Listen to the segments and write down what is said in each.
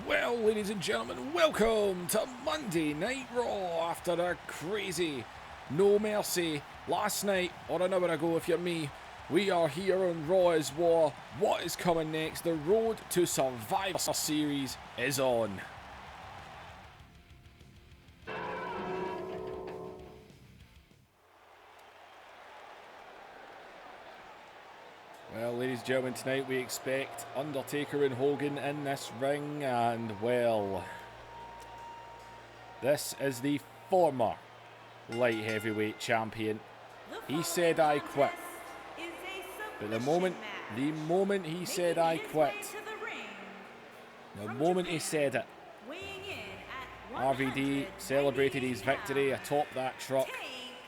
Well, ladies and gentlemen, welcome to Monday Night Raw after a crazy No Mercy last night, or an hour ago if you're me. We are here on Raw is War. What is coming next? The road to Survivor Series is on. Well, ladies and gentlemen, tonight we expect Undertaker and Hogan in this ring, and well, this is the former light heavyweight champion. He said I quit, but the moment he said I quit, the moment he said it, RVD celebrated his victory atop that truck,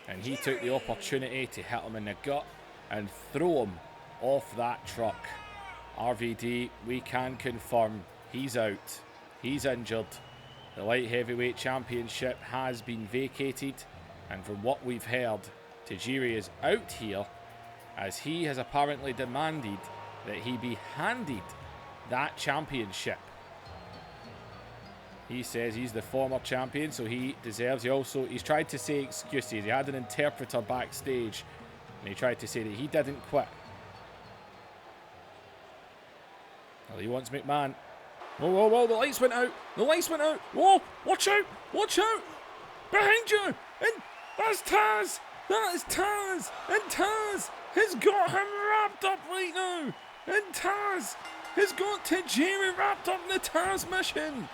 and he took the opportunity to hit him in the gut and throw him off that truck. RVD, we can confirm he's out. He's injured. The light heavyweight championship has been vacated, and from what we've heard, Tajiri is out here as he has apparently demanded that he be handed that championship. He says he's the former champion, so he deserves. He's tried to say excuses. He had an interpreter backstage, and he tried to say that he didn't quit. Well, he wants McMahon. Whoa, whoa, whoa, the lights went out. The lights went out. Whoa, watch out. Watch out. Behind you. And that's Tazz. That is Tazz. And Tazz has got him wrapped up right now. And Tazz has got Tajiri wrapped up in the Tazz mission.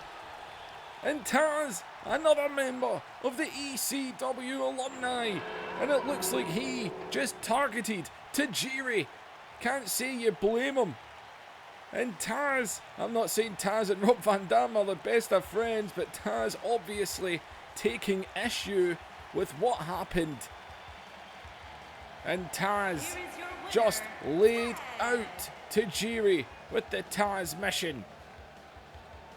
And Tazz, another member of the ECW alumni. And it looks like he just targeted Tajiri. Can't say you blame him. And Tazz, I'm not saying Tazz and Rob Van Dam are the best of friends, but Tazz obviously taking issue with what happened. And Tazz just laid out Tajiri with the Tazz mission.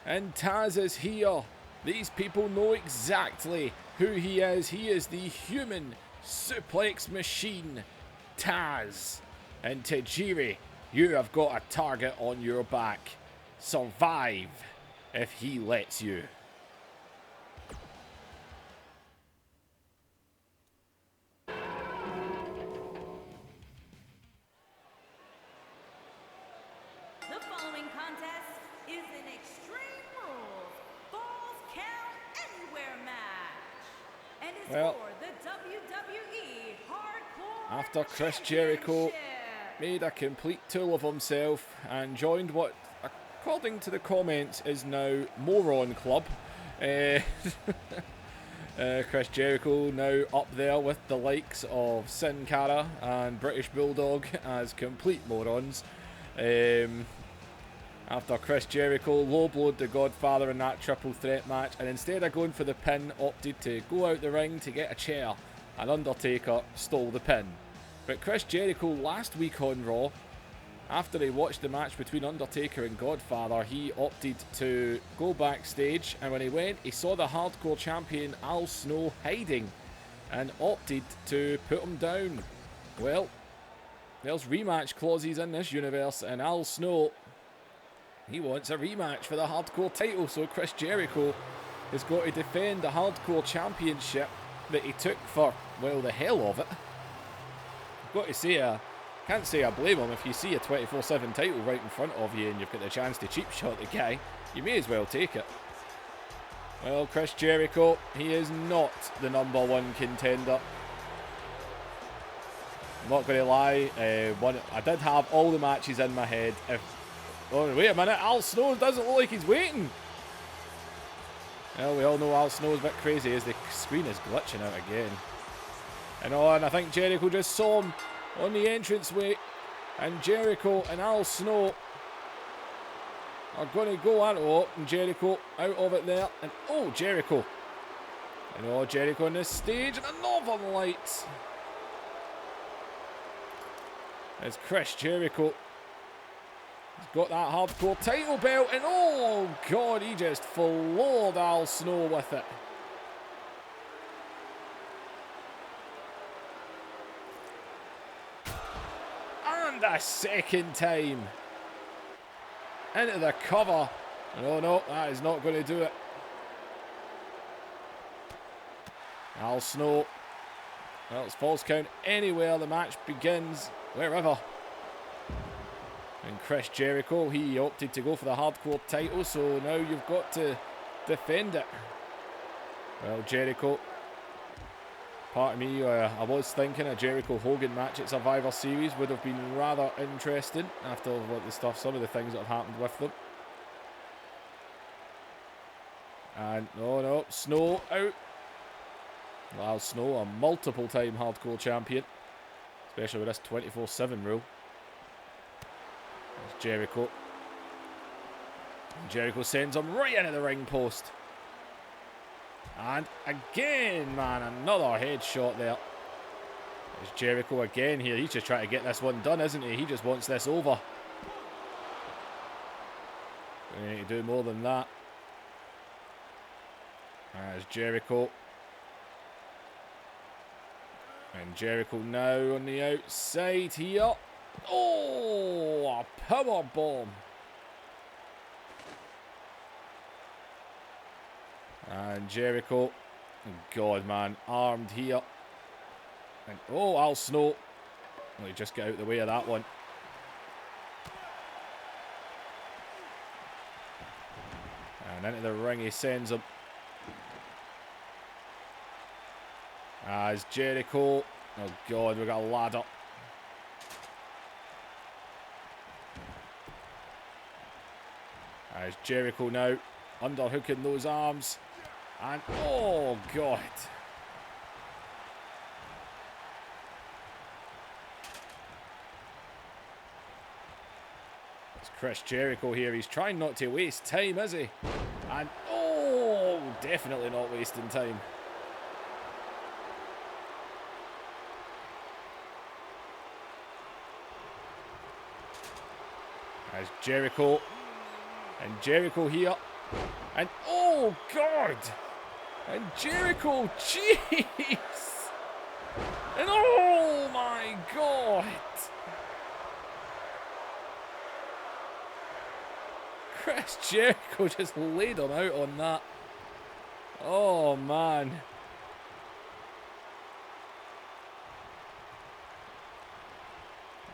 And Tazz is here. These people know exactly who he is. He is the human suplex machine, Tazz. And Tajiri, you have got a target on your back. Survive if he lets you. The following contest is an Extreme Rules Falls Count Anywhere match. And it's for the WWE Hardcore After Chris Jericho made a complete tool of himself and joined what, according to the comments, is now Moron Club. Chris Jericho now up there with the likes of Sin Cara and British Bulldog as complete morons. After Chris Jericho low-blowed the Godfather in that triple threat match, and instead of going for the pin, opted to go out the ring to get a chair, and Undertaker stole the pin. But Chris Jericho last week on Raw, after he watched the match between Undertaker and Godfather, he opted to go backstage, and when he went, he saw the hardcore champion Al Snow hiding and opted to put him down. Well, there's rematch clauses in this universe, and Al Snow, he wants a rematch for the hardcore title, so Chris Jericho has got to defend the hardcore championship that he took for, well, the hell of it. Got to say, can't say I blame him. If you see a 24/7 title right in front of you and you've got the chance to cheap shot the guy, you may as well take it. Well, Chris Jericho, he is not the #1 contender. I'm not going to lie, I did have all the matches in my head. Oh, wait a minute, Al Snow doesn't look like he's waiting. Well, we all know Al Snow's a bit crazy as the screen is glitching out again. And I think Jericho just saw him on the entranceway, and Jericho and Al Snow are going to go at it, and Jericho out of it there, and oh, Jericho. And Jericho on this stage, and a Northern Lights. As Chris Jericho has got that hardcore title belt, and oh God, he just floored Al Snow with it. And a second time. Into the cover No, no, that is not going to do it. Al Snow. Well, it's false count anywhere. The match begins, wherever. And Chris Jericho, he opted to go for the hardcore title, so now you've got to defend it. Well, Jericho. Part of me, I was thinking a Jericho-Hogan match at Survivor Series would have been rather interesting after what the stuff, some of the things that have happened with them. And no, Snow out. Wow, Snow, a multiple-time hardcore champion, especially with this 24/7 rule. There's Jericho. And Jericho sends him right into the ring post. And again, man, another headshot there. There's Jericho again here. He's just trying to get this one done, isn't he? He just wants this over. We need to do more than that. There's Jericho. And Jericho now on the outside here. Oh, a power bomb. And Jericho, God, man, armed here. And oh, Al Snow. Well, he just get out of the way of that one. And into the ring he sends him. As Jericho. Oh, God, we got a ladder. As Jericho now underhooking those arms. And oh, God. It's Chris Jericho here. He's trying not to waste time, is he? And oh, definitely not wasting time. As Jericho. And Jericho here. And oh, God. And Jericho, jeez. And oh, my God. Chris Jericho just laid him out on that. Oh, man.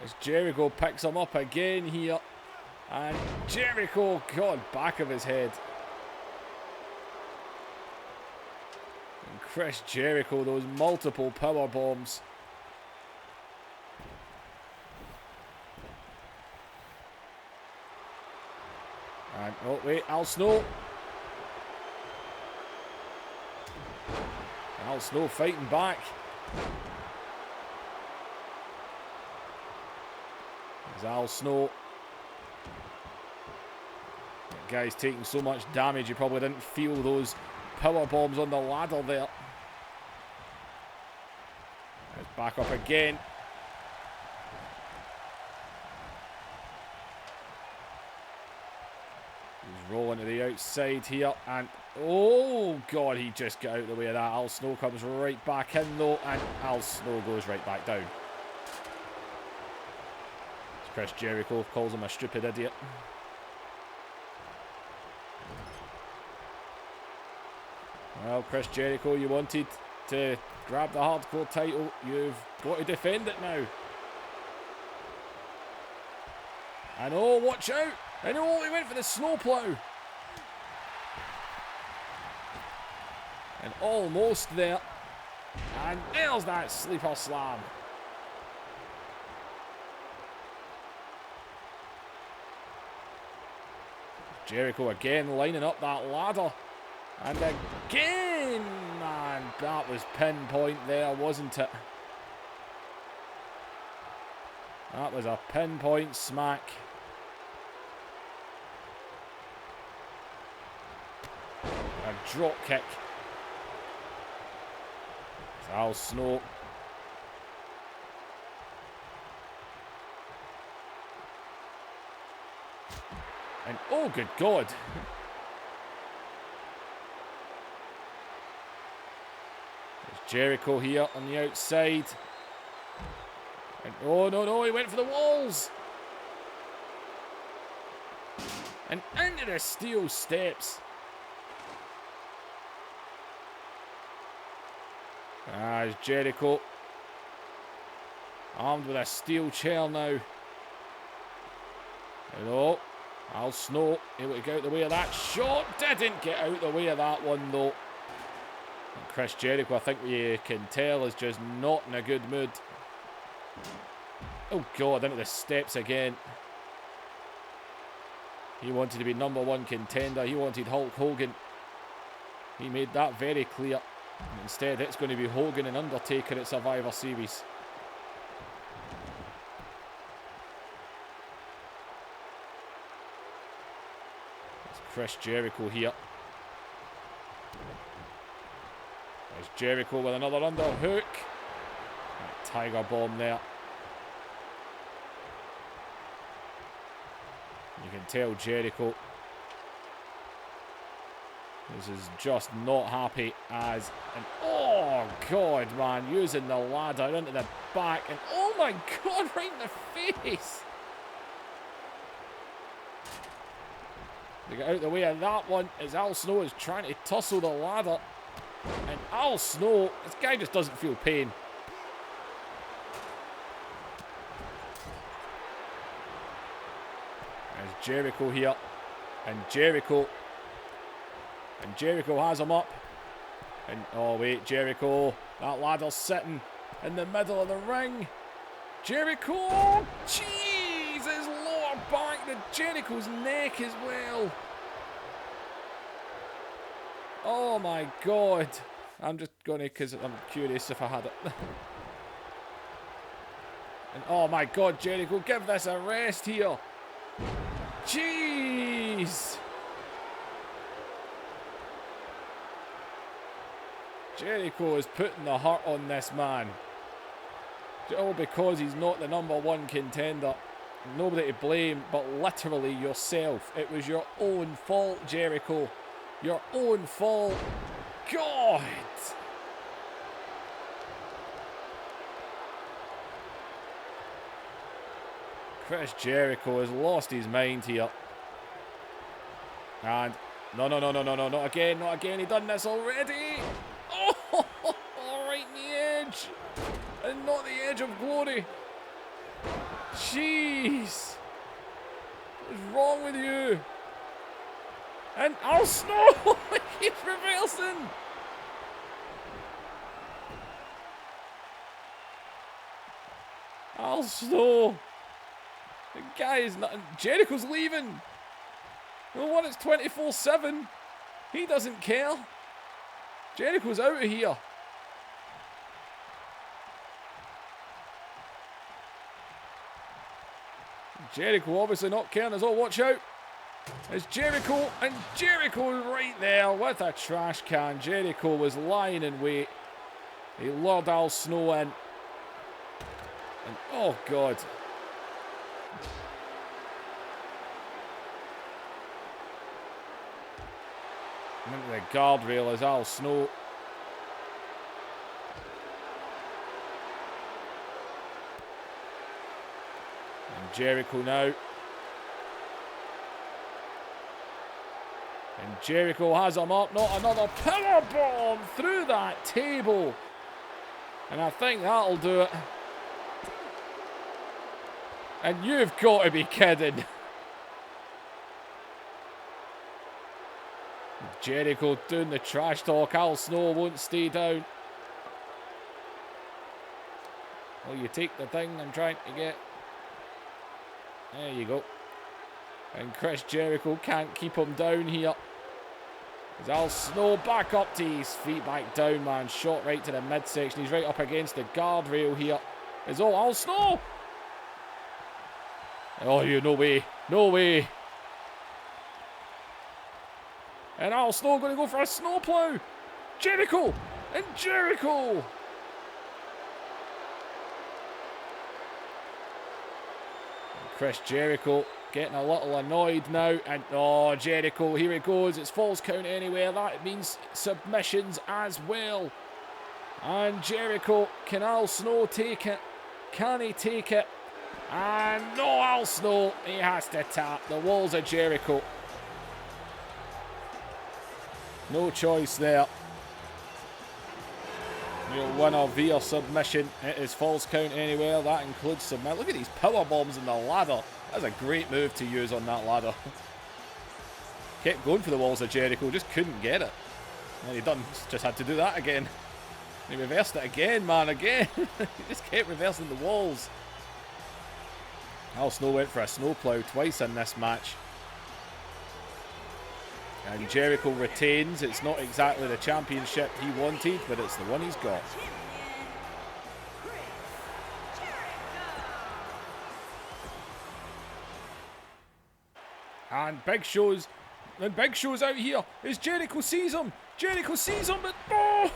As Jericho picks him up again here. And Jericho, God, back of his head. And Chris Jericho, those multiple power bombs. And, oh, wait, Al Snow. Al Snow fighting back. There's Al Snow. That guy's taking so much damage, he probably didn't feel those power bombs on the ladder there. It's back up again. He's rolling to the outside here, and oh, God, he just got out of the way of that. Al Snow comes right back in, though, and Al Snow goes right back down. Chris Jericho calls him a stupid idiot. Well, Chris Jericho, you wanted to grab the hardcore title. You've got to defend it now. And oh, watch out. And oh, he went for the snowplow. And almost there. And there's that sleeper slam. Jericho again lining up that ladder. And again, man, that was pinpoint there, wasn't it? That was a pinpoint smack. A drop kick. It's Al Snow. And oh, good God. There's Jericho here on the outside. And oh, no, he went for the walls. And into the steel steps. As Jericho, armed with a steel chair now. Hello. Al Snow able to get out the way of that shot. Didn't get out the way of that one though. And Chris Jericho, I think you can tell, is just not in a good mood. Oh God, into the steps again. He wanted to be #1 contender. He wanted Hulk Hogan. He made that very clear. And instead, it's going to be Hogan and Undertaker at Survivor Series. It's Chris Jericho here. There's Jericho with another underhook. Tiger bomb there. You can tell Jericho is just not happy as, and oh God, man, using the ladder into the back, and oh my God, right in the face. They get out the way of that one as Al Snow is trying to tussle the ladder, and Al Snow, this guy just doesn't feel pain. There's Jericho here, and Jericho has him up. And oh wait, Jericho, that ladder's sitting in the middle of the ring. Jericho, jeez, his lower back, Jericho's neck as well. Oh my God. I'm just gonna, because I'm curious if I had it. And oh my God, Jericho, give this a rest here. Jeez. Jericho is putting the hurt on this man. All because he's not the #1 contender. Nobody to blame but literally yourself. It was your own fault, Jericho. Your own fault. God. Chris Jericho has lost his mind here. And no, not again, not again. He done this already. Oh, right in the edge. And not the edge of glory. Jeez. What is wrong with you? And Al Snow, he's reversing. Al Snow. The guy is not. Jericho's leaving. The one that's 24/7. He doesn't care. Jericho's out of here. Jericho obviously not caring as well. Watch out. It's Jericho, and Jericho right there with a trash can. Jericho was lying in wait. He lured Al Snow in. And oh God. Into the guardrail as Al Snow. And Jericho now. And Jericho has him up. Not another power bomb through that table. And I think that'll do it. And you've got to be kidding. Jericho doing the trash talk. Al Snow won't stay down. Well, you take the thing I'm trying to get. There you go. And Chris Jericho can't keep him down here. As Al Snow back up to his feet, back down, man. Shot right to the midsection. He's right up against the guardrail here. Is all Al Snow. Oh, you, no way. No way. And Al Snow going to go for a snowplow. Jericho. And Jericho. Chris Jericho getting a little annoyed now. And oh, Jericho, here it goes. It's falls count anywhere. That means submissions as well. And Jericho, can Al Snow take it? Can he take it? And no, Al Snow, he has to tap. The walls of Jericho. No choice there. You'll win or via submission. It is false count anywhere. That includes submit. Look at these power bombs in the ladder. That's a great move to use on that ladder. Kept going for the walls of Jericho, just couldn't get it. And he just had to do that again. He reversed it again, man, again. He just kept reversing the walls. Al Snow went for a snowplow twice in this match. And Jericho retains. It's not exactly the championship he wanted, but it's the one he's got. And Big Show's out here. As Jericho sees him. Jericho sees him, but oh!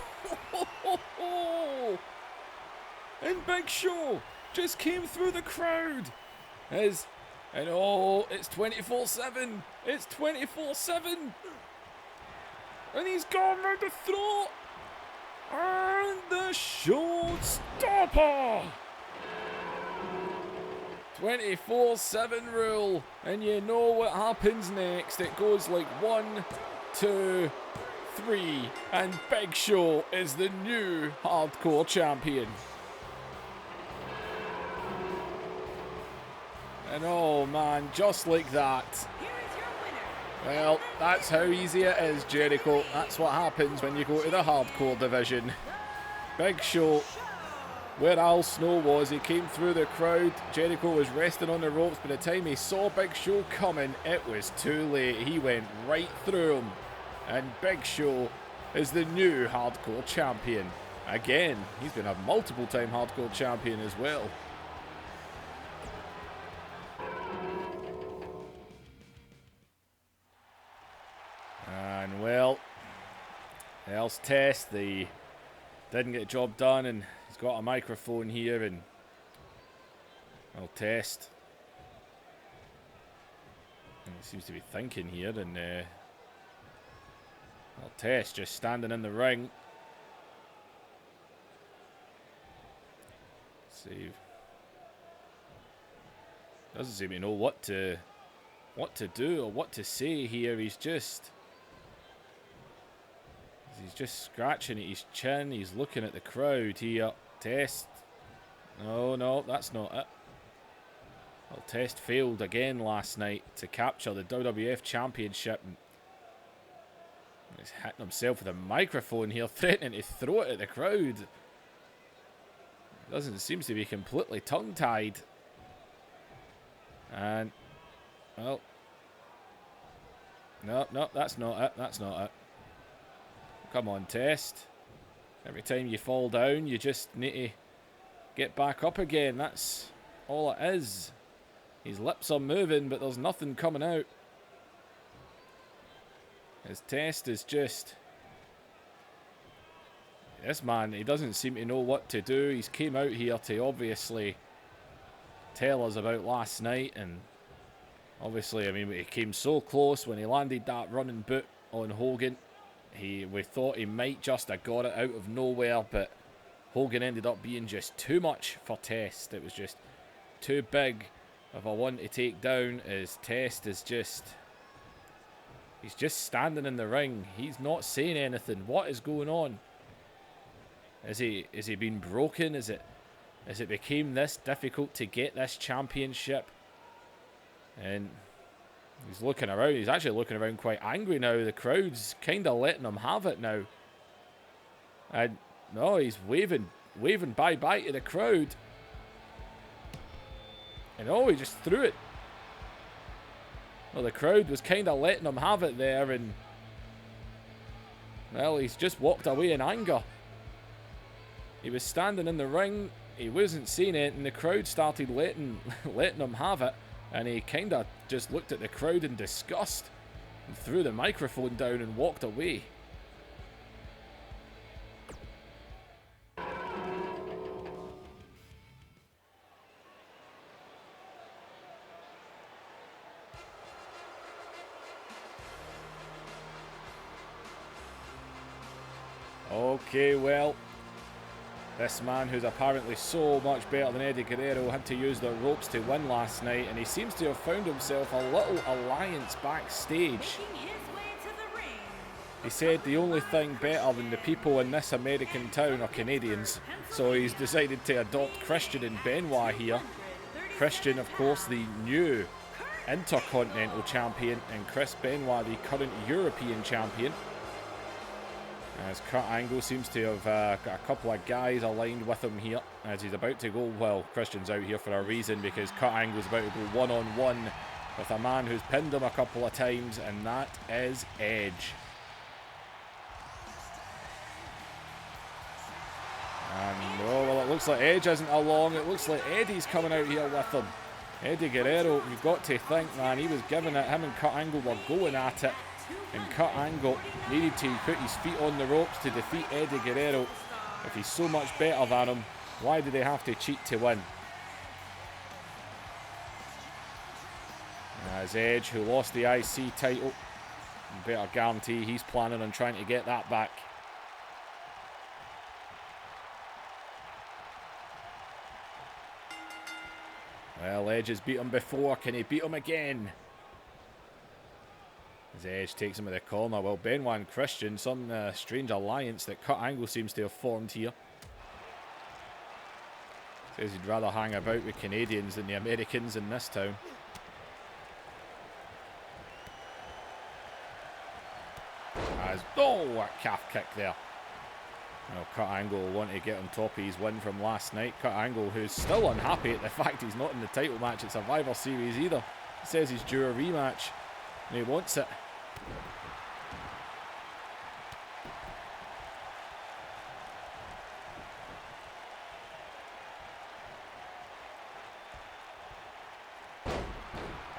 And Big Show just came through the crowd. And oh, it's 24/7. It's 24/7. And he's gone round the throat. And the showstopper. 24/7 rule. And you know what happens next. It goes like 1, 2, 3. And Big Show is the new hardcore champion. And oh man, just like that. Well, that's how easy it is, Jericho. That's what happens when you go to the hardcore division. Big Show, where Al Snow was, he came through the crowd. Jericho was resting on the ropes. By the time he saw Big Show coming, it was too late. He went right through him. And Big Show is the new hardcore champion. Again, he's been a multiple-time hardcore champion as well. And well, else test, they didn't get the job done, and he's got a microphone here, and I'll test. And he seems to be thinking here, and I'll test, just standing in the ring. Let's see. Doesn't seem to know what to do or what to say here. He's just scratching at his chin. He's looking at the crowd here. Test. No, that's not it. Well, Test failed again last night to capture the WWF Championship. He's hitting himself with a microphone here, threatening to throw it at the crowd. Seems to be completely tongue-tied. And, well, no, that's not it. That's not it. Come on, Test. Every time you fall down, you just need to get back up again. That's all it is. His lips are moving, but there's nothing coming out. His Test is just... This man, he doesn't seem to know what to do. He's came out here to obviously tell us about last night, and obviously, I mean, he came so close when he landed that running boot on Hogan. We thought he might just have got it out of nowhere, but Hogan ended up being just too much for Test. It was just too big of a one to take down. His Test is just... He's just standing in the ring. He's not saying anything. What is going on? Is he been broken? Is it became this difficult to get this championship? And he's looking around. He's actually looking around quite angry now. The crowd's kind of letting him have it now. And no, he's waving bye-bye to the crowd. And oh, he just threw it. Well, the crowd was kind of letting him have it there, and well, he's just walked away in anger. He was standing in the ring. He wasn't seeing it, and the crowd started letting him have it. And he kind of just looked at the crowd in disgust and threw the microphone down and walked away. Okay, well, this man, who's apparently so much better than Eddie Guerrero, had to use the ropes to win last night, and he seems to have found himself a little alliance backstage. Making his way to the ring He said the only thing better than the people in this American town are Canadians, so he's decided to adopt Christian and Benoit here. Christian, of course, the new Intercontinental Champion, and Chris Benoit, the current European Champion. As Kurt Angle seems to have got a couple of guys aligned with him here, as he's about to go, well, Christian's out here for a reason, because Kurt Angle's about to go one-on-one with a man who's pinned him a couple of times, and that is Edge. And, oh, well, it looks like Edge isn't along. It looks like Eddie's coming out here with him. Eddie Guerrero, you've got to think, man, he was giving it. Him and Kurt Angle were going at it. And Kurt Angle needed to put his feet on the ropes to defeat Eddie Guerrero. If he's so much better than him, why do they have to cheat to win? As Edge, who lost the IC title, better guarantee he's planning on trying to get that back. Well, Edge has beat him before. Can he beat him again? As Edge takes him to the corner. Well, Benoit and Christian, some strange alliance that Kurt Angle seems to have formed here. Says he'd rather hang about with Canadians than the Americans in this town. As, oh, a calf kick there. Well, Kurt Angle will want to get on top of his win from last night. Kurt Angle, who's still unhappy at the fact he's not in the title match at Survivor Series either. He says he's due a rematch, and he wants it.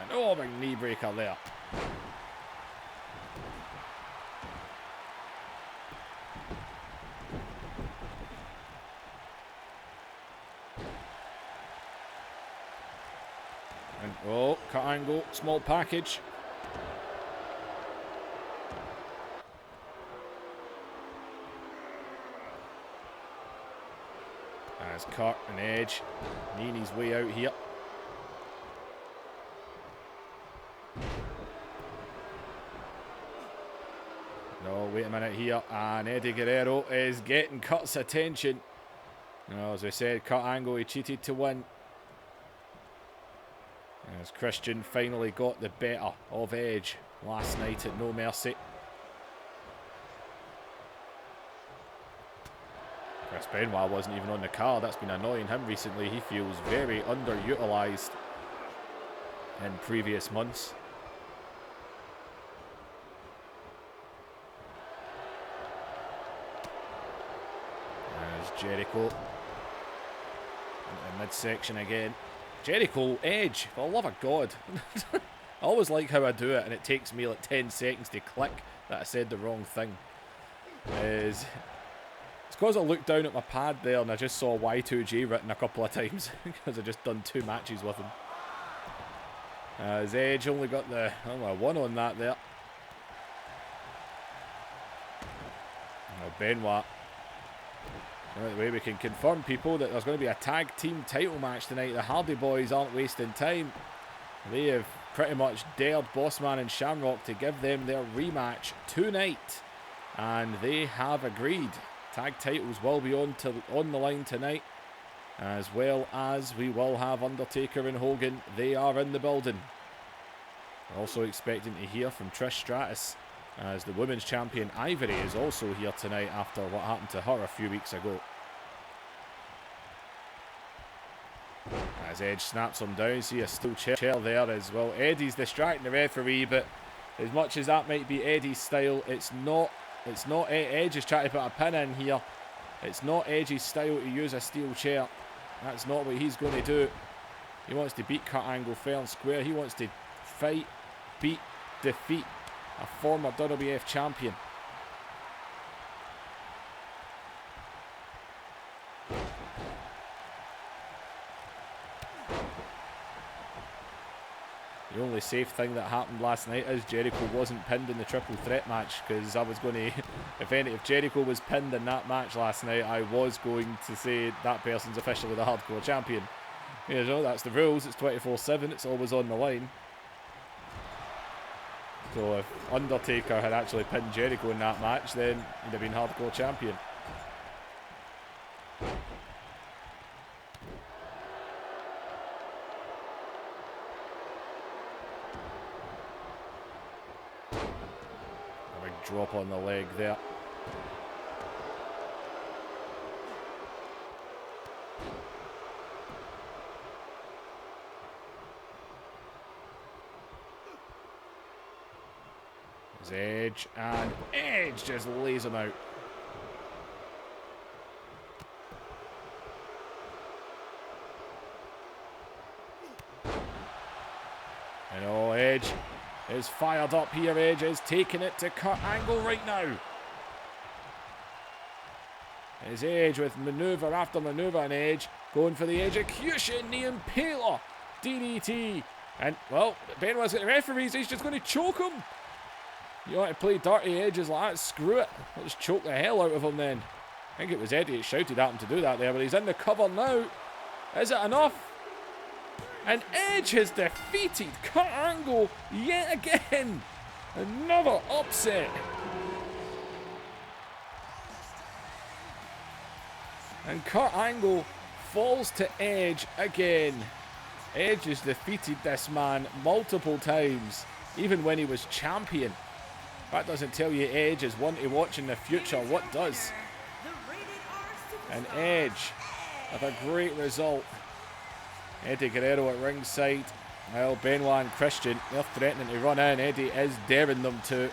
And oh, big knee breaker there. And oh, Kurt Angle, small package. As Kurt and Edge kneeing his way out here. No, wait a minute here. And Eddie Guerrero is getting Kurt's attention. No, as I said, Kurt Angle, he cheated to win. As Christian finally got the better of Edge last night at No Mercy. Chris Benoit wasn't even on the card. That's been annoying him recently. He feels very underutilised in previous months. There's Jericho into the midsection again. Jericho, Edge, for the love of God. I always like how I do it, and it takes me like 10 seconds to click that I said the wrong thing. It's because I looked down at my pad there and I just saw Y2J written a couple of times because I just done 2 matches with him. As Edge only got the one on that there. Now Benoit. Right, the way we can confirm, people, that there's going to be a tag team title match tonight. The Hardy Boys aren't wasting time. They have pretty much dared Bossman and Shamrock to give them their rematch tonight, and they have agreed. Tag titles will be on the line tonight, as well as we will have Undertaker and Hogan. They are in the building. We're also expecting to hear from Trish Stratus, as the women's champion Ivory is also here tonight after what happened to her a few weeks ago. As Edge snaps him down, see a steel chair there as well. Eddie's distracting the referee, but as much as that might be Eddie's style, it's not Edge is trying to put a pin in here. It's not Edge's style to use a steel chair. That's not what he's going to do. He wants to beat Kurt Angle fair and square. He wants to fight, beat, defeat a former WWF champion. The only safe thing that happened last night is Jericho wasn't pinned in the triple threat match, because I was going to, if Jericho was pinned in that match last night, I was going to say that person's officially the hardcore champion. You know, that's the rules. It's 24/7. It's always on the line. So if Undertaker had actually pinned Jericho in that match, then he'd have been hardcore champion. A big drop on the leg there. Edge, and Edge just lays him out. And oh, Edge is fired up here. Edge is taking it to Kurt Angle right now. Is Edge with maneuver after maneuver, and Edge going for the execution, the Impaler, DDT. And, well, Benoit's got the referees, he's just going to choke him. You want to play dirty Edges like that? Screw it. Let's choke the hell out of him then. I think it was Eddie that shouted at him to do that there, but he's in the cover now. Is it enough? And Edge has defeated Kurt Angle yet again. Another upset. And Kurt Angle falls to Edge again. Edge has defeated this man multiple times, even when he was champion. That doesn't tell you Edge is one to watch in the future. What does? And Edge with a great result. Eddie Guerrero at ringside. Well, Benoit and Christian, they're threatening to run in. Eddie is daring them to.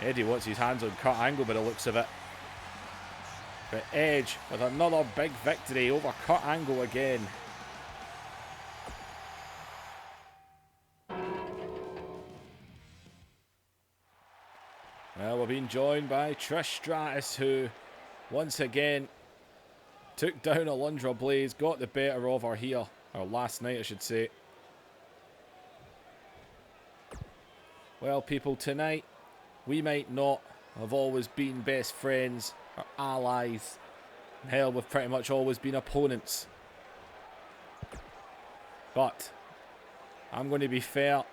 Eddie wants his hands on Kurt Angle by the looks of it. But Edge with another big victory over Kurt Angle again. Well, we're being joined by Trish Stratus, who once again took down Alundra Blayze, got the better of her here, or last night I should say. Well, people, tonight we might not have always been best friends or allies. Hell, we've pretty much always been opponents. But I'm going to be fair.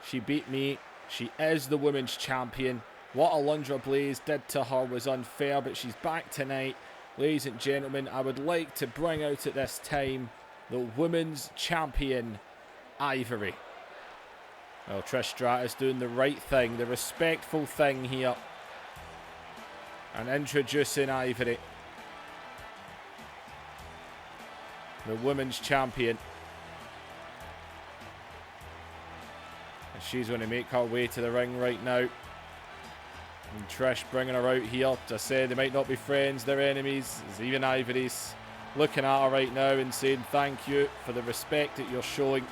She beat me. She is the women's champion. What Alundra Blayze did to her was unfair, but she's back tonight. Ladies and gentlemen, I would like to bring out at this time the women's champion, Ivory. Well, Trish Stratus doing the right thing, the respectful thing here. And introducing Ivory, the women's champion. And she's going to make her way to the ring right now. And Trish bringing her out here to say they might not be friends, they're enemies. As even Ivory's looking at her right now and saying thank you for the respect that you're showing.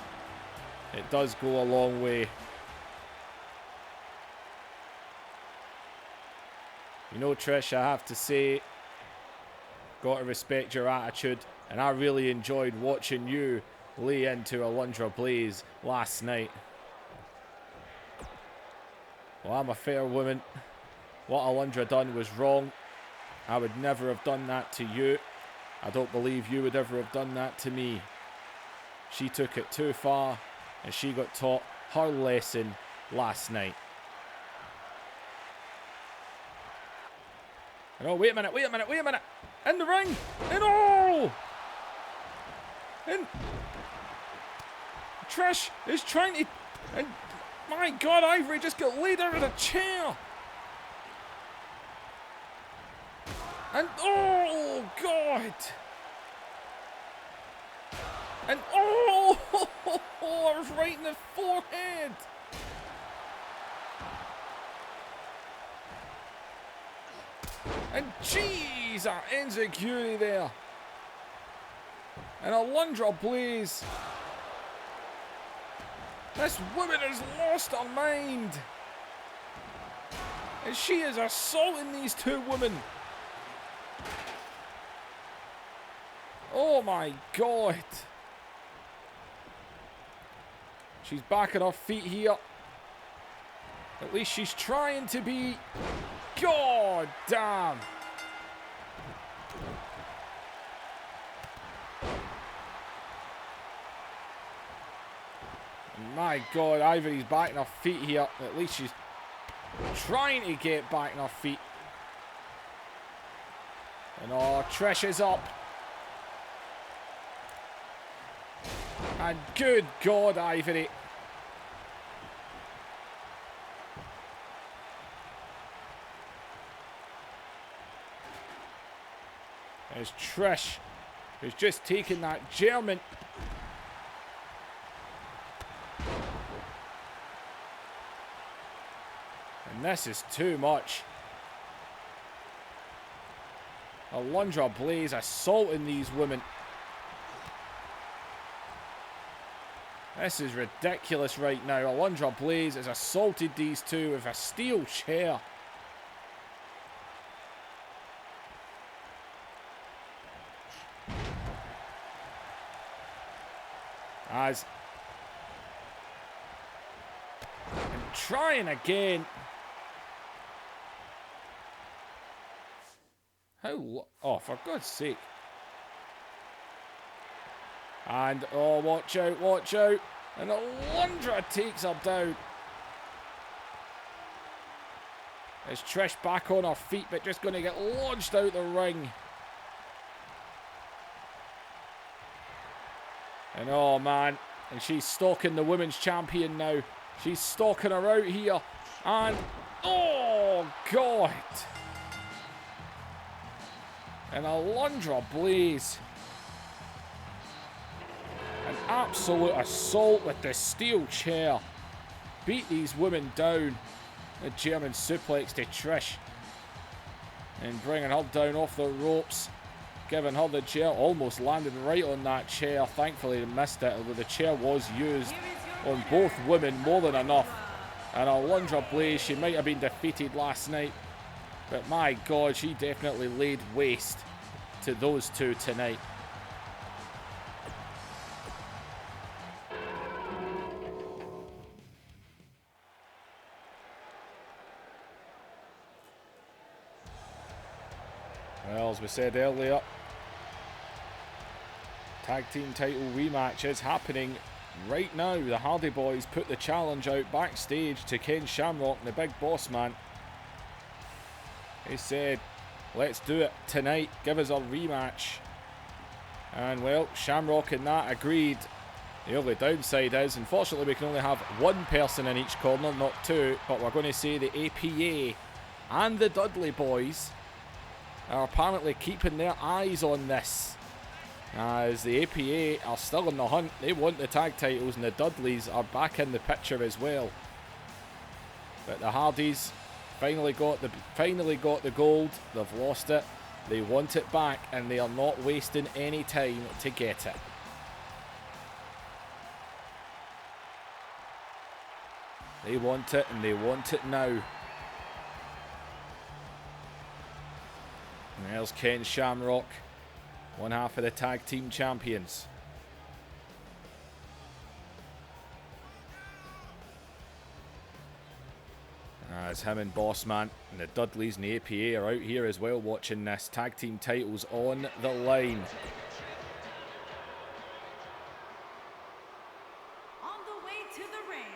It does go a long way. You know, Trish, I have to say, got to respect your attitude, and I really enjoyed watching you lay into Alundra Blayze last night. Well, I'm a fair woman. What Alundra done was wrong. I would never have done that to you. I don't believe you would ever have done that to me. She took it too far, and she got taught her lesson last night. And oh, wait a minute. In the ring! And oh! And Trish is trying to... And my God, Ivory just got laid out of the chair! And oh, God! And oh! I was right in the forehead! And jeez, our insecurity there. And Alundra Blayze. This woman has lost her mind. And she is assaulting these two women. Oh my God. She's back at her feet here. At least she's trying to be. God damn. And my God, Ivory's back on her feet here. At least she's trying to get back on her feet. And oh, Trish is up. And good God, Ivory. There's Trish, who's just taken that German. And this is too much. Alundra Blayze assaulting these women. This is ridiculous right now. Alundra Blayze has assaulted these two with a steel chair. And trying again. Oh, for God's sake. And, oh, watch out, watch out. And Alundra takes her down. Is Trish back on her feet, but just going to get launched out the ring. And, oh, man. And she's stalking the women's champion now. She's stalking her out here. And, oh, God. And Alundra Blayze. An absolute assault with the steel chair. Beat these women down. A German suplex to Trish. And bringing her down off the ropes. Giving her the chair. Almost landed right on that chair. Thankfully they missed it. Although the chair was used on both women more than enough. And Alundra Blayze, she might have been defeated last night. But my God, she definitely laid waste to those two tonight. Well, as we said earlier, tag team title rematch is happening right now. The Hardy Boys put the challenge out backstage to Ken Shamrock and the Big Boss Man. They said, let's do it tonight, give us a rematch. And well, Shamrock and that agreed. The only downside is, unfortunately, we can only have one person in each corner, not two. But we're going to say the APA and the Dudley Boys are apparently keeping their eyes on this. As the APA are still in the hunt. They want the tag titles, and the Dudleys are back in the picture as well. But the Hardys finally got the gold. They've lost it. They want it back, and they are not wasting any time to get it. They want it, and they want it now. And there's Ken Shamrock, one half of the tag team champions. As him and Bossman and the Dudleys and the APA are out here as well watching this. Tag team titles on the line. On the way to the ring,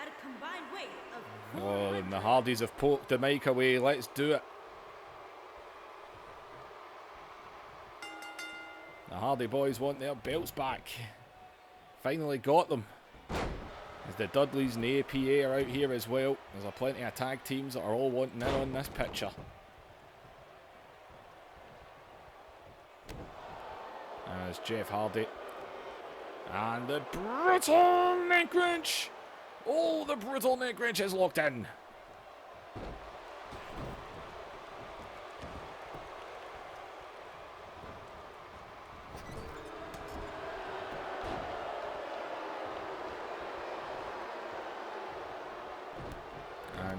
at a combined weight of Oh, and the Hardys have poked the mic away. Let's do it. The Hardy Boys want their belts back. Finally got them. As the Dudleys and the APA are out here as well. There's plenty of tag teams that are all wanting in on this picture. As Jeff Hardy. And the brutal neck wrench. Oh, the brutal neck wrench is locked in.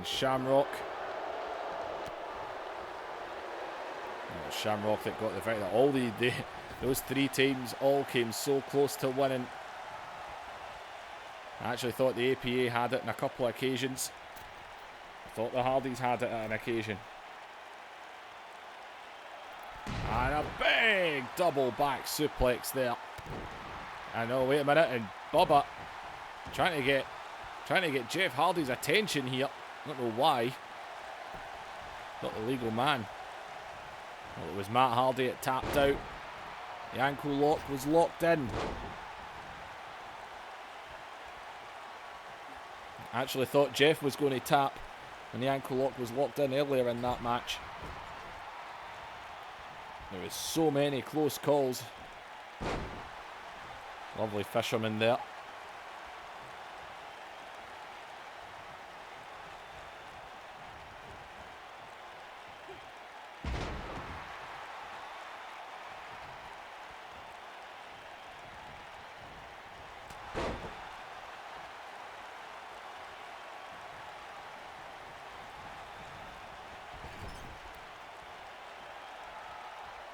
Shamrock. Oh, Shamrock that got the fact that all those three teams all came so close to winning. I actually thought the APA had it on a couple of occasions. I thought the Hardys had it at an occasion. And a big double back suplex there. I know, wait a minute, and Bubba Trying to get Jeff Hardy's attention here. I don't know why. Not the legal man. Well, it was Matt Hardy that tapped out. The ankle lock was locked in. I actually thought Jeff was going to tap, and the ankle lock was locked in earlier in that match. There was so many close calls. Lovely fisherman there.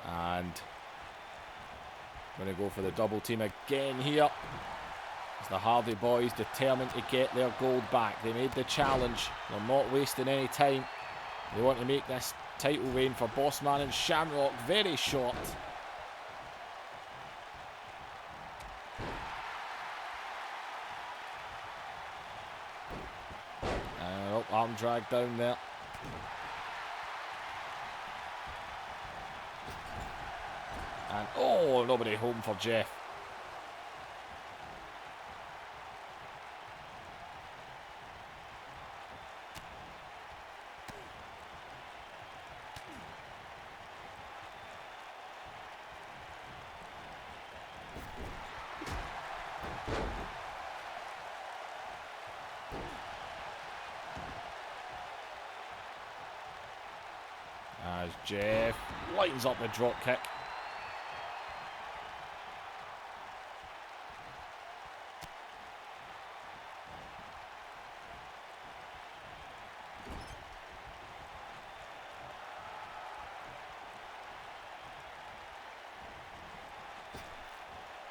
And going to go for the double team again here. As the Hardy Boys determined to get their gold back. They made the challenge. They're not wasting any time. They want to make this title reign for Bossman and Shamrock very short. Arm drag down there. And oh, nobody home for Jeff. As Jeff lines up the drop kick.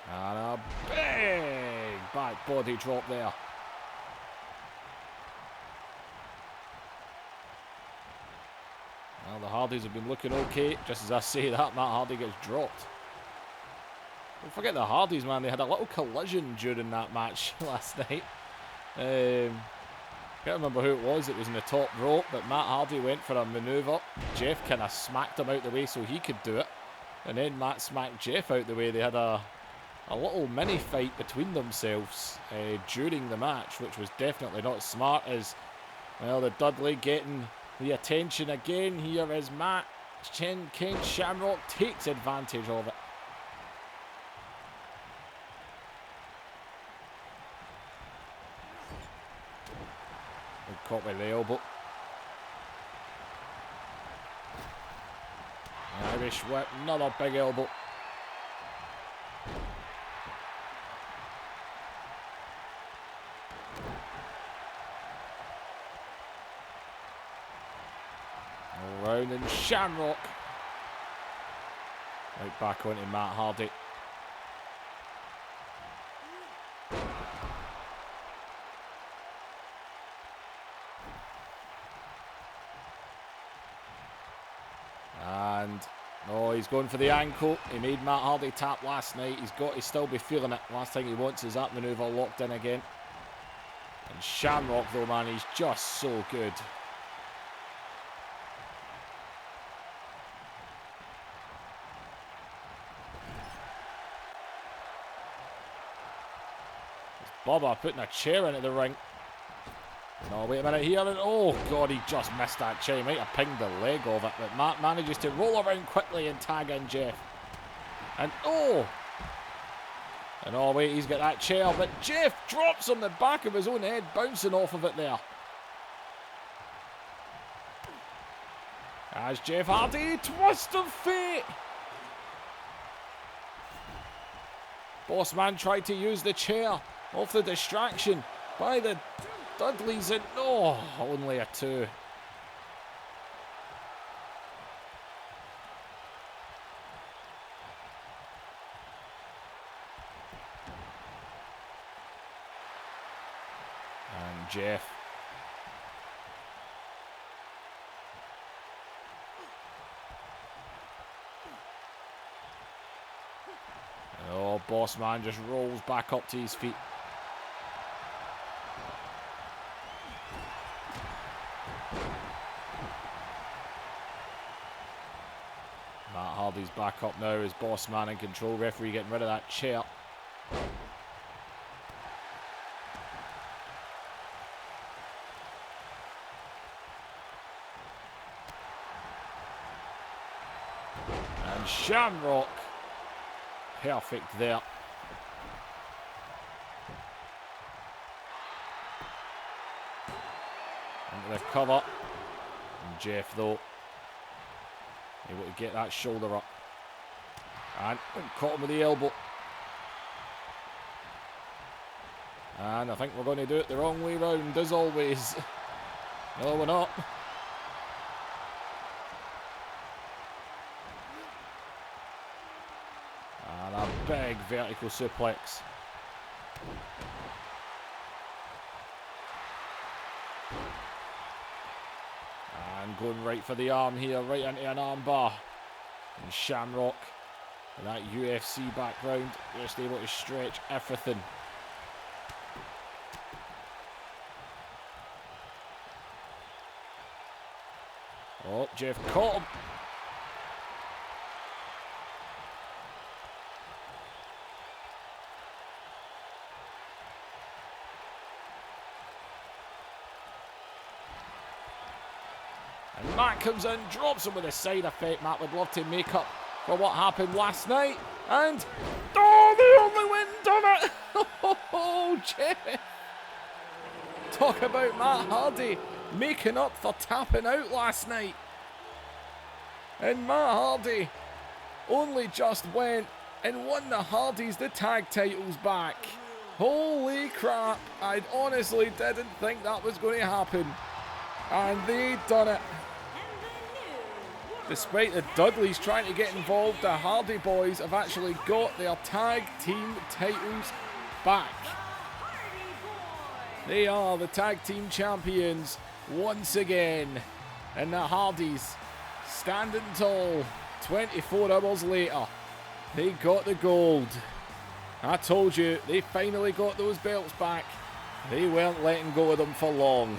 And a big back body drop there. Well, the Hardys have been looking okay. Just as I say that, Matt Hardy gets dropped. Don't forget the Hardys, man. They had a little collision during that match last night. Can't remember who it was. It was in the top rope, but Matt Hardy went for a maneuver. Jeff kind of smacked him out the way so he could do it. And then Matt smacked Jeff out the way. They had a little mini fight between themselves during the match, which was definitely not smart. As well, the Dudley getting the attention again here as Ken Shamrock takes advantage of it. Caught by the elbow. Irish whip, another big elbow. Around and Shamrock. Right back onto Matt Hardy. And oh, he's going for the ankle. He made Matt Hardy tap last night. He's got to still be feeling it. Last thing he wants is that maneuver locked in again. And Shamrock, though, man, he's just so good. Bubba putting a chair into the ring. No, wait a minute here. And oh, God, he just missed that chair. He might have pinged the leg of it. But Matt manages to roll around quickly and tag in Jeff. And oh! And oh, wait, he's got that chair. But Jeff drops on the back of his own head, bouncing off of it there. As Jeff Hardy, twist of fate. Bossman tried to use the chair off the distraction by the Dudleys, and oh, only a 2. And Jeff. Oh, Bossman just rolls back up to his feet. Matt Hardy's back up now as boss man in control. Referee getting rid of that chair. And Shamrock. Perfect there. Into the cover. And Jeff, though, able to get that shoulder up. And caught him with the elbow. And I think we're going to do it the wrong way round, as always. No, we're not. And a big vertical suplex. And going right for the arm here, right into an arm bar. And Shamrock, with that UFC background, just able to stretch everything. Oh, Jeff caught him. And Matt comes in, drops him with a side effect. Matt would love to make up for what happened last night. And, oh, the only win done it. Oh, Jeff. Talk about Matt Hardy making up for tapping out last night. And Matt Hardy only just went and won the Hardys the tag titles back. Holy crap, I honestly didn't think that was going to happen. And they done it. Despite the Dudleys trying to get involved, the Hardy Boys have actually got their tag team titles back. They are the tag team champions once again. And the Hardys standing tall 24 hours later. They got the gold. I told you, they finally got those belts back. They weren't letting go of them for long.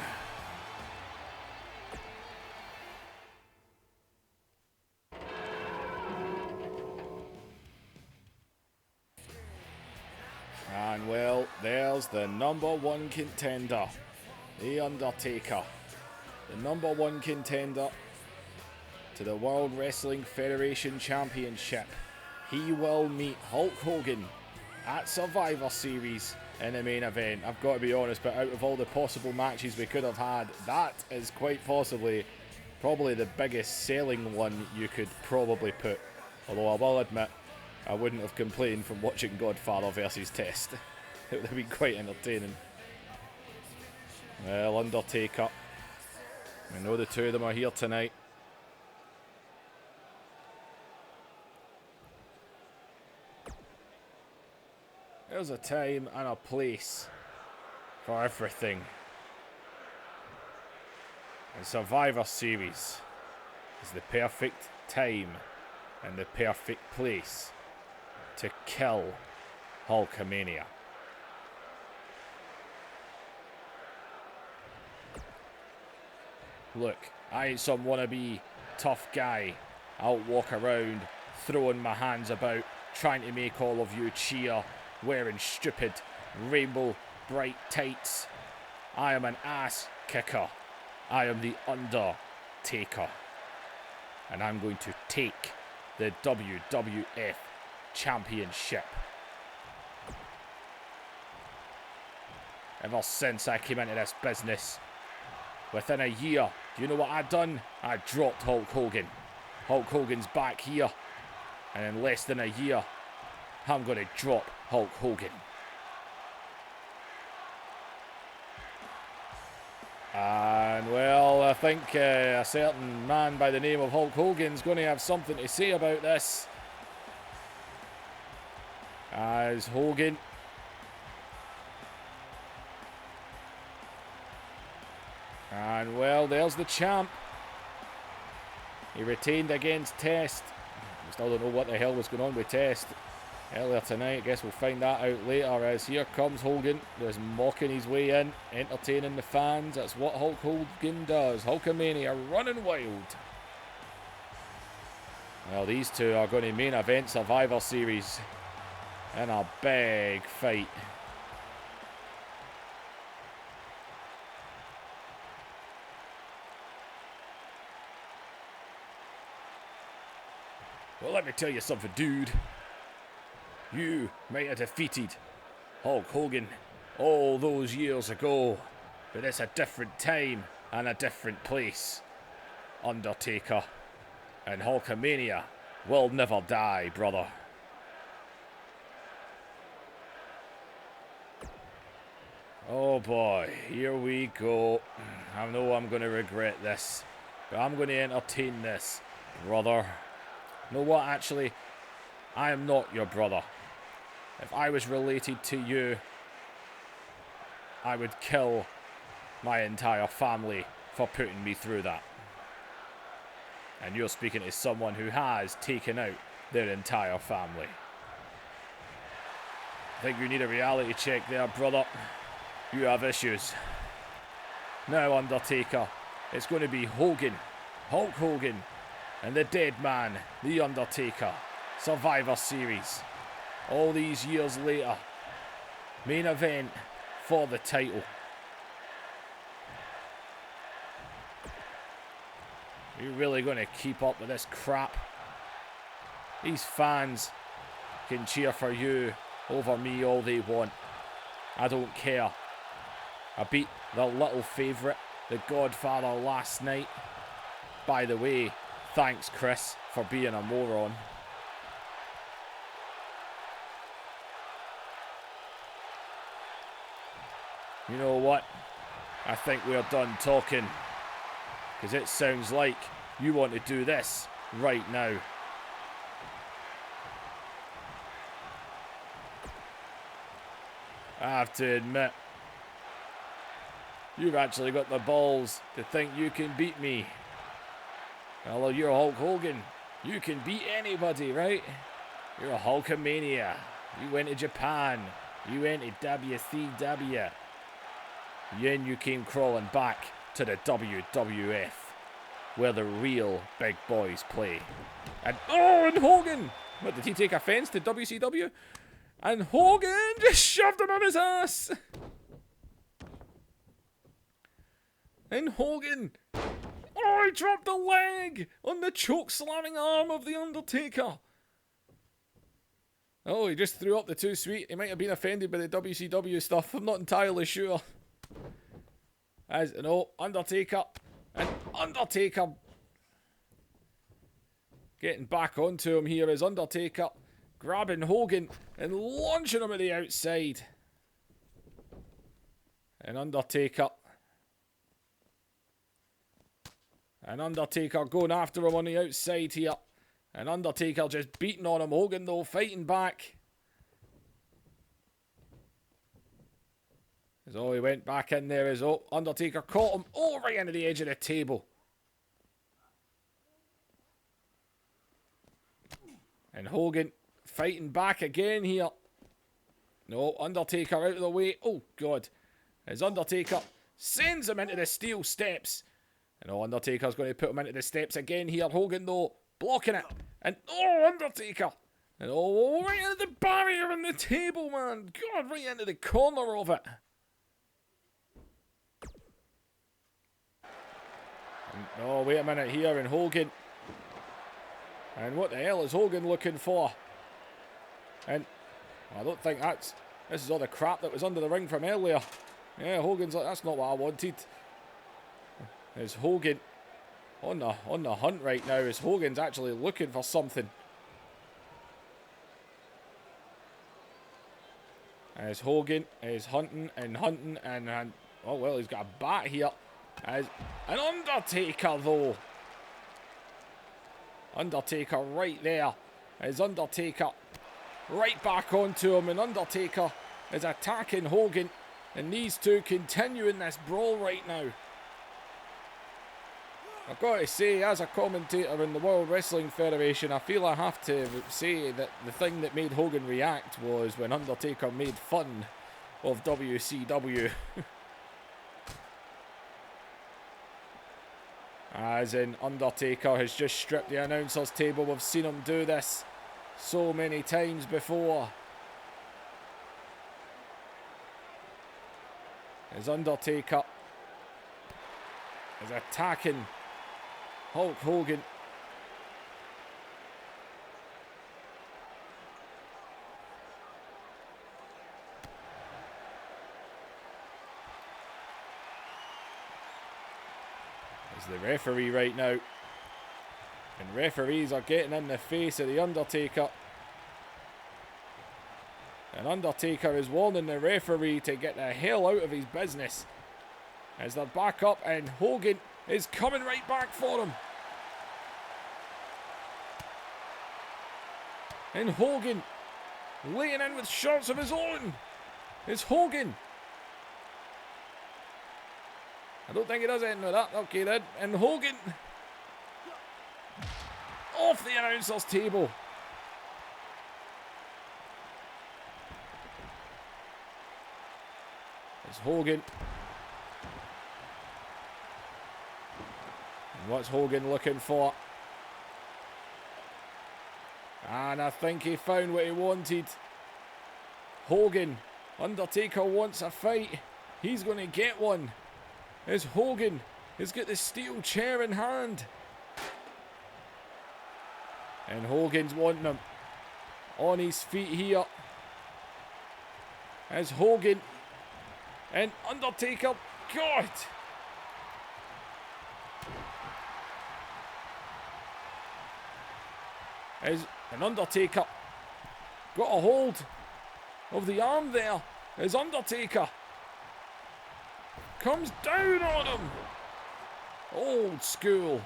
And well, there's the #1 contender, The Undertaker. The #1 contender to the World Wrestling Federation Championship. He will meet Hulk Hogan at Survivor Series in the main event. I've got to be honest, but out of all the possible matches we could have had, that is quite possibly probably the biggest selling one you could probably put. Although I will admit, I wouldn't have complained from watching Godfather versus Test. It would have been quite entertaining. Well, Undertaker. I know the two of them are here tonight. There's a time and a place for everything. And Survivor Series is the perfect time and the perfect place to kill Hulkamania. Look, I ain't some wannabe tough guy. I'll walk around throwing my hands about, trying to make all of you cheer, wearing stupid rainbow bright tights. I am an ass kicker. I am the Undertaker. And I'm going to take the WWF Championship. Ever since I came into this business, within a year, do you know what I've done? I dropped Hulk Hogan. Hulk Hogan's back here. And in less than a year, I'm going to drop Hulk Hogan. And well, I think a certain man by the name of Hulk Hogan's going to have something to say about this. As Hogan and well, there's the champ. He retained against Test. We still don't know what the hell was going on with Test. earlier tonight. I guess we'll find that out later, as here comes Hogan, just mocking his way in, entertaining the fans. That's what Hulk Hogan does. Hulkamania running wild. Well, these two are going to main event Survivor Series in a big fight. Well, let me tell you something, dude. You might have defeated Hulk Hogan all those years ago, but it's a different time and a different place. Undertaker and Hulkamania will never die, brother. Oh boy, here we go. I know I'm going to regret this, but I'm going to entertain this, brother. You know what, actually? I am not your brother. If I was related to you, I would kill my entire family for putting me through that. And you're speaking to someone who has taken out their entire family. I think you need a reality check there, brother. You have issues. Now, Undertaker, it's going to be Hogan, Hulk Hogan, and the dead man, The Undertaker. Survivor Series. All these years later. Main event for the title. Are you really going to keep up with this crap? These fans can cheer for you over me all they want. I don't care. I beat the little favourite, the Godfather, last night. By the way, thanks, Chris, for being a moron. You know what? I think we're done talking. Because it sounds like you want to do this right now. I have to admit, you've actually got the balls to think you can beat me. Although you're Hulk Hogan, you can beat anybody, right? You're a Hulkamania. You went to Japan. You went to WCW. Then you came crawling back to the WWF, where the real big boys play. And Hogan! What, did he take offense to WCW? And Hogan just shoved him on his ass! And Hogan, he dropped a leg on the choke slamming arm of The Undertaker. Oh, he just threw up the too sweet. He might have been offended by the WCW stuff. I'm not entirely sure. As no, Undertaker and Undertaker getting back onto him here is Undertaker grabbing Hogan and launching him at the outside. And Undertaker going after him on the outside here. And Undertaker just beating on him. Hogan though fighting back. So he went back in there as Undertaker caught him right into the edge of the table. And Hogan fighting back again here. No, Undertaker out of the way. Oh, God. As Undertaker sends him into the steel steps. And Undertaker's going to put him into the steps again here. Hogan, though, blocking it. And, Undertaker. And, right into the barrier on the table, man. God, right into the corner of it. And, wait a minute here. And Hogan. And what the hell is Hogan looking for? And I don't think this is all the crap that was under the ring from earlier. Yeah, Hogan's like, that's not what I wanted. Is Hogan on the hunt right now? Is Hogan's actually looking for something? As Hogan is hunting and oh well, he's got a bat here. As an Undertaker though. Undertaker right there. As Undertaker right back onto him, and Undertaker is attacking Hogan, and these two continuing this brawl right now. I've got to say, as a commentator in the World Wrestling Federation, I feel I have to say that the thing that made Hogan react was when Undertaker made fun of WCW. As in, Undertaker has just stripped the announcer's table. We've seen him do this so many times before. As Undertaker is attacking Hulk Hogan. As the referee right now. And referees are getting in the face of the Undertaker. And Undertaker is warning the referee to get the hell out of his business. As they're back up and Hogan is coming right back for him. And Hogan laying in with shots of his own. It's Hogan. I don't think he does anything with that. Okay then. And Hogan off the announcer's table. It's Hogan. And what's Hogan looking for? And I think he found what he wanted. Hogan. Undertaker wants a fight. He's going to get one. As Hogan has got the steel chair in hand. And Hogan's wanting him on his feet here. As Hogan and Undertaker. God! As an Undertaker got a hold of the arm there. As Undertaker comes down on him. Old school.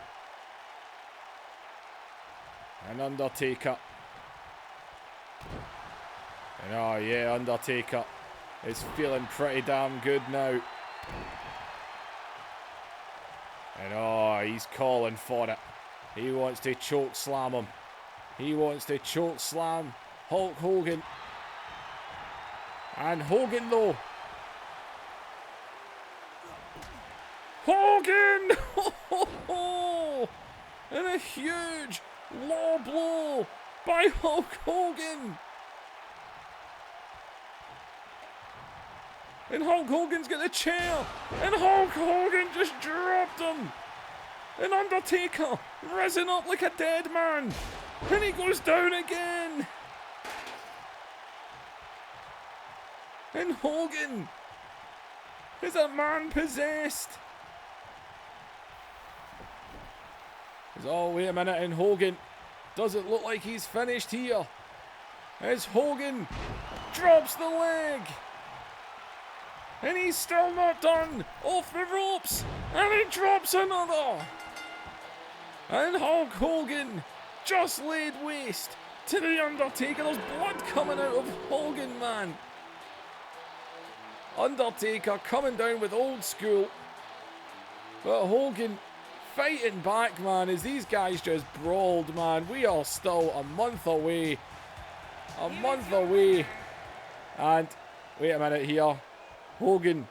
And Undertaker. And oh yeah, Undertaker is feeling pretty damn good now. And oh, he's calling for it. He wants to choke slam him. He wants to choke slam Hulk Hogan. And Hogan though. Hogan! And a huge low blow by Hulk Hogan. And Hulk Hogan's got the chair. And Hulk Hogan just dropped him. And Undertaker risen up like a dead man. And he goes down again. And Hogan is a man possessed. Oh, wait a minute. And Hogan doesn't look like he's finished here. As Hogan drops the leg. And he's still not done. Off the ropes. And he drops another. And Hulk Hogan just laid waste to the Undertaker. There's blood coming out of Hogan, man. Undertaker coming down with old school. But Hogan fighting back, man, as these guys just brawled, man. We are still a month away. A month away. And wait a minute here. Hogan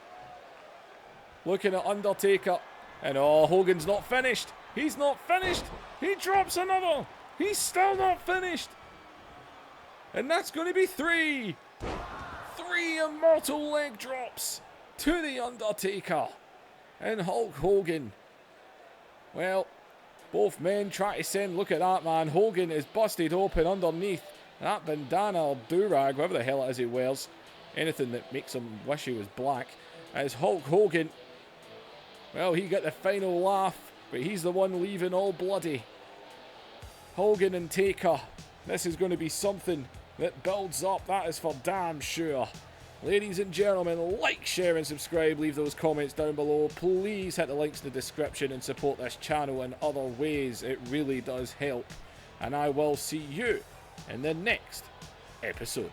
looking at Undertaker. And oh, Hogan's not finished. He's not finished. He drops another. He's still not finished. And that's going to be three. 3 immortal leg drops to the Undertaker and Hulk Hogan. Well, both men try to send. Look at that, man. Hogan is busted open underneath that bandana or do-rag, whatever the hell it is he wears. Anything that makes him wish he was black. As Hulk Hogan, well, he got the final laugh, but he's the one leaving all bloody. Hogan and Taker. This is going to be something that builds up, that is for damn sure. Ladies and gentlemen, like, share and subscribe. Leave those comments down below. Please hit the links in the description and support this channel in other ways. It really does help. And I will see you in the next episode.